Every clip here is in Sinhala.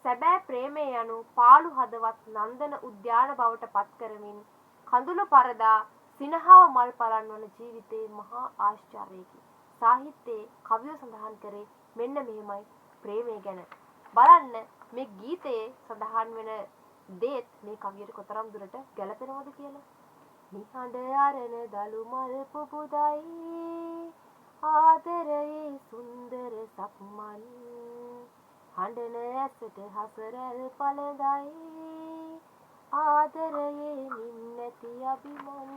සැබෑ ප්‍රේමය යනු පාළු හදවත් නන්දන උද්‍යාන බවට පත් කරමින් කඳුළු පරදා සිනහව මල් පලන්වන ජීවිතයේ මහා ආශ්චර්යයකි. සාහිත්‍යයේ කවියෝ සඳහන් කරේ මෙන්න මෙහෙමයි ප්‍රේමය ගැන. බලන්න මේ ගීතයේ සඳහන් වෙන දේත් මේ කවියට කොතරම් දුරට ගැලපෙනවද කියලා. නිහඬ අරන දලු මල් පුපුදයි ආදරයේ සුන්දර සක්මන් හඬන ඇසට හසරැල් පළඳයි ආදරයේ නින්නැති අභිමන්.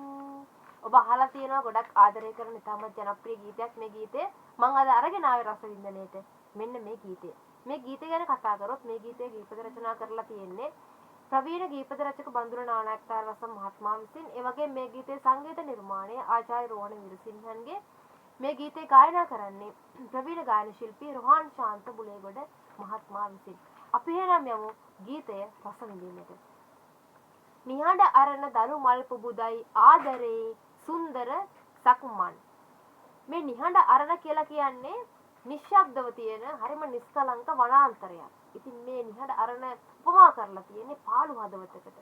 ඔබ අහලා තියෙනවා ගොඩක් ආදරය කරන ඉතාමත් ජනප්‍රිය ගීතයක් මේ ගීතය. මම අද අරගෙන ආවේ රස වින්දනයේට මෙන්න මේ ගීතය. මේ ගීතය ගැන කතා කරොත් මේ ගීතය ගීපද රචනා කරලා තියෙන්නේ ප්‍රවීණ ගීපද රචක බන්දුල නානායක්කාර රසම් මහත්මයා විසින්. ඒ වගේම මේ ගීතයේ සංගීත නිර්මාණය ආචාර්ය රෝහණ විරසිංහන්ගේ. මේ ගීතේ ගායනා කරන්නේ ප්‍රවීණ ගායන ශිල්පී රොහාන් ශාන්ත බුලේගොඩ මහත්මයා විසින්. අපි එහෙනම් යමු ගීතය රස විඳින්නට. නිහඬ අරන දලු මල් පුබුදයි ආදරේ සුන්දර සක්මන්. මේ නිහඬ අරන කියලා කියන්නේ නිශ්ශබ්දව තියෙන හරිම නිස්කලංක වනාන්තරයක්. ඉතින් මේ නිහඬ අරන උපමා කරලා තියෙන්නේ පාළු හදවතකට.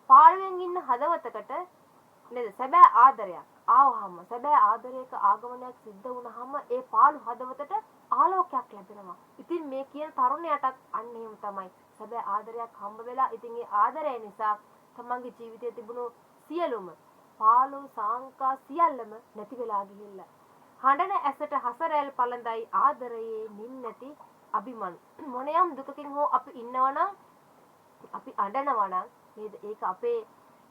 පාළුවෙන් ඉන්න හදවතකට නේද සැබෑ ආදරයක් ආවහම සැබෑ ආදරයක ආගමනයක් සිද්ධ වුණාම ඒ පාළු හදවතට ආලෝකයක් ලැබෙනවා. ඉතින් මේ කියන තරුණයාටත් අන්න එහෙම තමයි. සැබෑ ආදරයක් හම්බ වෙලා ඉතින් ඒ ආදරය නිසා තමන්ගේ ජීවිතයේ තිබුණු සියලුම පාළු සාංකා සියල්ලම නැති වෙලා ගිහිල්ලා. හඬන ඇසට හසරැල් පළඳයි ආදරයේ නින්නැති අභිමන්. මොනියම් දුකකින් හෝ අපි ඉන්නවනම් අපි අඬනවා නම් නේද? ඒක අපේ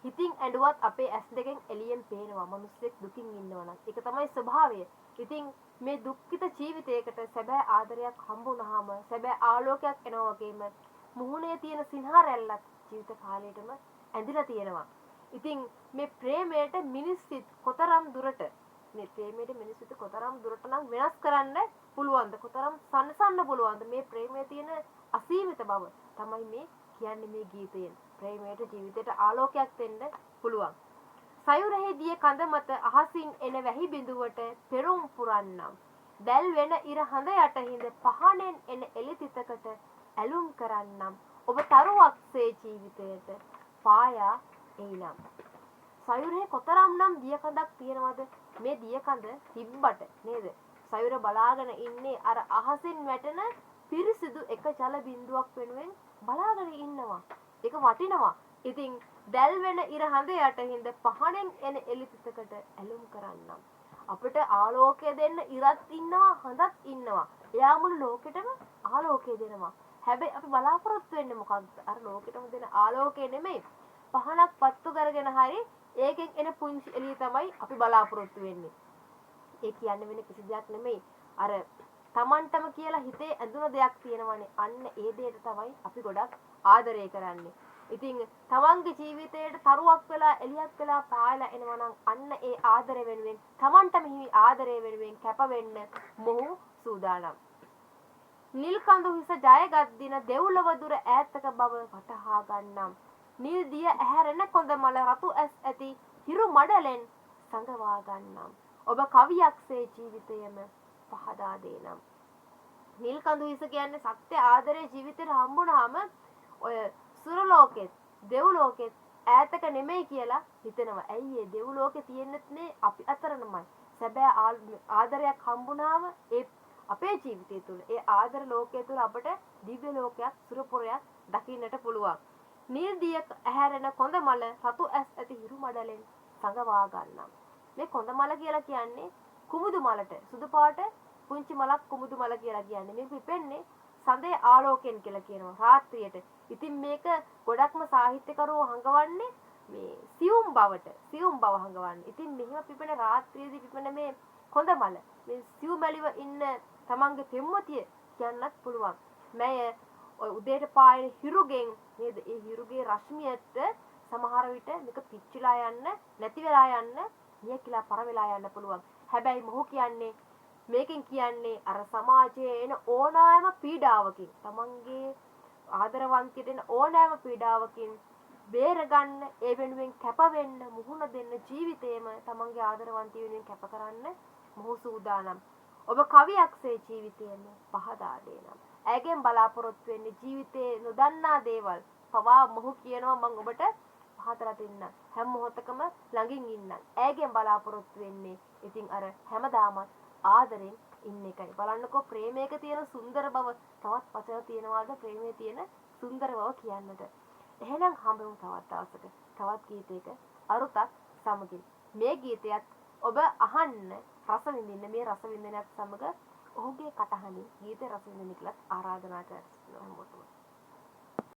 හිතින් ඇඬුවත් අපේ ඇස් දෙකෙන් එළියෙන් පේනවා. මිනිස්සෙක් දුකින් ඉන්නවනම්. ඒක තමයි ස්වභාවය. ඉතින් මේ දුක්ඛිත ජීවිතයකට සැබෑ ආදරයක් හම්බුනහම සැබෑ ආලෝකයක් එනවා වගේම මුහුණේ තියෙන සිනහරැල්ලක් ජීවිත කාලයටම ඇඳිලා තියෙනවා. ඉතින් මේ ප්‍රේමයට මිනිස්සිත කොතරම් දුරට මේ ප්‍රේමයට මිනිස්සිත කොතරම් දුරට නම් වෙනස් කරන්න පුළුවන්ද? කොතරම් සනසන්න පුළුවන්ද? මේ ප්‍රේමයේ තියෙන අසීමිත බව තමයි මේ කියන්නේ මේ ගීතයෙන්. ප්‍රේමයට ජීවිතයට ආලෝකයක් දෙන්න පුළුවන්. සයුරෙහි දිය කඳ මත අහසින් එන වැහි බිඳුවට පෙරුම් පුරන්නම්. දැල් වෙන ඉර හඳ යට හිඳ පහනෙන් එන එලිතිතකට ඇලුම් කරන්නම්. ඔබ තරුවක්සේ ජීවිතයට පායා එයිනම්. සයුරේ කොතරම්නම් දියකඳක් තියෙනවද? මේ දියකඳ තිබ්බට නේද? සයුර බලාගෙන ඉන්නේ අර අහසින් වැටෙන පිරිසිදු එක ජල බිඳුවක් වෙනුවෙන් බලාගෙන ඉන්නවා. ඒක වටිනවා. ඉතින් දැල් වෙන ඉර හඳ යට හිඳ පහනෙන් එන එලිතිතකට ඇලුම් කරන්නම්. අපිට ආලෝකය දෙන්න ඉරත් ඉන්නවා හඳත් ඉන්නවා. එයා මුළු ලෝකෙටම ආලෝකය දෙනවා. හැබැයි අපි බලාපොරොත්තු වෙන්නේ මොකක්ද? අර ලෝකෙටම දෙන ආලෝකය නෙමෙයි. පහනක් පත්තු කරගෙන හරි ඒකෙන් එන පුංචි එළිය තමයි අපි බලාපොරොත්තු වෙන්නේ. ඒ කියන්නේ වෙන කිසි දෙයක් නෙමෙයි. අර Tamanටම කියලා හිතේ ඇඳුන දෙයක් තියෙනවනේ. අන්න ඒ දෙයට තමයි අපි ගොඩක් ආදරය කරන්නේ. ඉතින් තමන්ගේ ජීවිතයට තරුවක් වෙලා එළියක් වෙලා පායලා එනවා නම් අන්න ඒ ආදරය වෙනුවෙන් තමන්ටම හිමි ආදරය වෙනුවෙන් කැප වෙන්න මොහු සූදානම්. නිල් කඳු හිස ජයගත් දින දෙව්ලොව දුර ඈතක බව වටහා ගන්නම්. නිල් දිය ඇහැරෙන කොඳ මල රතු ඇස් ඇති හිරු මඩලෙන් සඟවා ගන්නම්. ඔබ කවියක්සේ ජීවිතයම පහදා දෙනම්. නිල් කඳු හිස කියන්නේ සත්‍ය ආදරේ ජීවිතේට හම්බුනහම ඔය සුරලෝකෙත් දෙව්ලෝකෙත් ඈතක නෙමෙයි කියලා හිතෙනවා. ඇයි ඒ දෙව්ලෝකේ තියෙන්නෙත් නේ අපි අතරමයි. සැබෑ ආදරයක් හම්බුනාම ඒ අපේ ජීවිතය තුළ ඒ ආදර ලෝකයේ තුළ අපට දිව්‍ය ලෝකයක් සුරපුරයක් දකින්නට පුළුවන්. නිර්දිය ඇහැරෙන කොඳ මල රතු ඇස් ඇති හිරු මඩලෙන් සඟවා ගන්නම්. මේ කොඳ මල කියලා කියන්නේ කුමුදු මලට සුදු පාට පුංචි මලක් කුමුදු මල කියලා කියන්නේ. මේක පිපෙන්නේ සඳේ ආලෝකයෙන් කියලා කියනවා රාත්‍රියට. ඉතින් මේක ගොඩක්ම සාහිත්‍යකරුවෝ හංගවන්නේ මේ සියුම් බව හංගවන්නේ. ඉතින් මෙහෙම පිපෙන රාත්‍රියේදී පිපෙන මේ කොඳ මල මේ සිව්මැලිව ඉන්න තමන්ගේ පෙම්වතිය කියන්නත් පුළුවන්. මැය ඔය උදේට පායන හිරුගෙන් නේද? ඒ හිරුගේ රශ්මියට සමහර විට මේක පිච්චිලා යන්න, නැති වෙලා යන්න, නියකිලා පර වෙලා යන්න පුළුවන්. හැබැයි මොහු කියන්නේ මේකෙන් කියන්නේ අර සමාජයේ එන ඕනෑම පීඩාවකින් තමන්ගේ ආදරවන්තියට එන ඕනෑම පීඩාවකින් බේරගන්න ඒ වෙනුවෙන් කැප වෙන්න මුහුණ දෙන්න ජීවිතේම තමන්ගේ ආදරවන්තිය වෙනුවෙන් කැප කරන්න මොහු සූදානම්. ඔබ කවියක්සේ ජීවිතයම පහදා දෙනම්. ඇයගෙන් බලාපොරොත්තු වෙන්නේ ජීවිතේ නොදන්නා දේවල් පවා මොහු කියනවා මම ඔබට පහදලා දෙන්නම් හැම මොහොතකම ළඟින් ඉන්නම් ඇයගෙන් බලාපොරොත්තු වෙන්නේ ඉතින් අර හැමදාමත් ආදරෙන් ඉන්න එකයි බලන්නකෝ ප්‍රේමයක තියෙන සුන්දර බව තවත් වචන තියනවාද ප්‍රේමයේ තියෙන සුන්දර බව කියන්නට එහෙනම් හම්බෙමු තවත් දවසක තවත් ගීතයක අරුතක් සමගින් මේ ගීතයත් ඔබ අහන්න රස විඳින්න මේ රස විඳිනත් සමග ඔහුගේ කටහඬින් ගීත රස විඳින්න කියලා ආරාධනා කරනවා